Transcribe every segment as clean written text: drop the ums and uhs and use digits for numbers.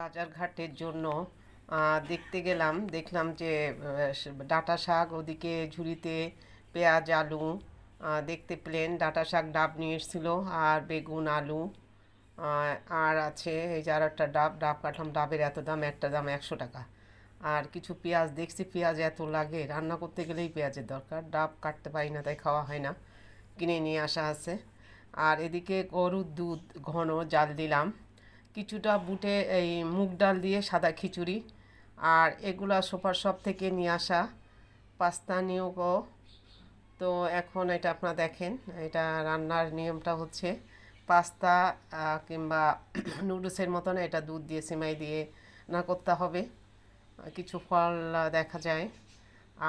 বাজারঘাটের জন্য দেখতে গেলাম, দেখলাম যে ডাঁটা শাক ওদিকে ঝুড়িতে, পেঁয়াজ আলু দেখতে পেলেন। ডাঁটা শাক ডাব নিয়ে এসেছিলো, আর বেগুন আলু আর আছে এই যে আর একটা ডাব ডাব কাটলাম। ডাবের এত দাম, একটা দাম 100 টাকা। আর কিছু পেঁয়াজ দেখছি, পেঁয়াজ এত লাগে, রান্না করতে গেলেই পেঁয়াজের দরকার। ডাব কাটতে পারি না, তাই খাওয়া হয় না, কিনে নিয়ে আসা আছে। আর এদিকে গরুর দুধ ঘন জাল দিলাম, কিছুটা বুটে এই মুগ ডাল দিয়ে সাদা খিচুড়ি। আর এগুলা সুপার শপ থেকে নিয়ে আসা পাস্তা নিয়োগও। তো এখন এটা আপনারা দেখেন, এটা রান্নার নিয়মটা হচ্ছে পাস্তা কিংবা নুডলসের মতন এটা দুধ দিয়ে সিমাই দিয়ে না করতে হবে। কিছু ফল দেখা যায়।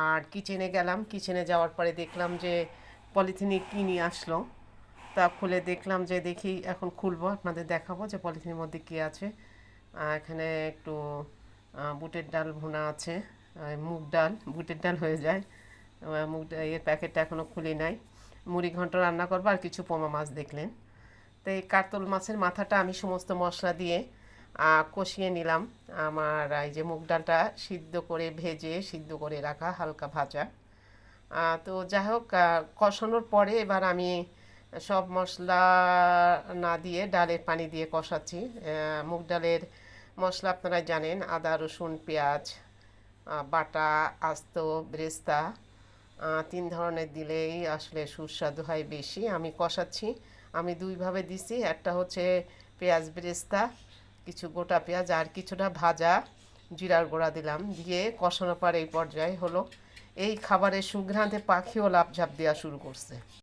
আর কিচেনে গেলাম, কিচেনে যাওয়ার পরে দেখলাম যে পলিথিনে কী নিয়ে আসলো। তা খুলে দেখলাম, যে দেখি এখন খুলবো, আপনাদের দেখাবো যে পলিথিনের মধ্যে কী আছে। এখানে একটু বুটের ডাল ভুনা আছে, মুগ ডাল, বুটের ডাল হয়ে যায়। মুগ এর প্যাকেটটা এখনও খুলি নাই। মুড়ি ঘন্ট রান্না করবো, আর কিছু পোমা মাছ দেখলেন। তো এই কাতল মাছের মাথাটা আমি সমস্ত মশলা দিয়ে কষিয়ে নিলাম। আমার এই যে মুগ ডালটা সিদ্ধ করে ভেজে সিদ্ধ করে রাখা, হালকা ভাজা। তো যাই হোক, কষানোর পরে এবার আমি সব মশলা না দিয়ে ডালের পানি দিয়ে কষাচ্ছি। মুগ ডালের মশলা আপনারা জানেন, আদা রসুন পেঁয়াজ বাটা, আস্ত বেরেস্তা, 3 ধরনের দিলেই আসলে সুস্বাদু হয় বেশি। আমি কষাচ্ছি, আমি দুইভাবে দিছি। একটা হচ্ছে পেঁয়াজ বেরেস্তা, কিছু গোটা পেঁয়াজ আর কিছুটা ভাজা জিরার গুঁড়া দিলাম, দিয়ে কষানোর পর এই পর্যায়ে হলো এই খাবারের সুঘ্রাণে পাখিও লাফঝাপ দেওয়া শুরু করছে।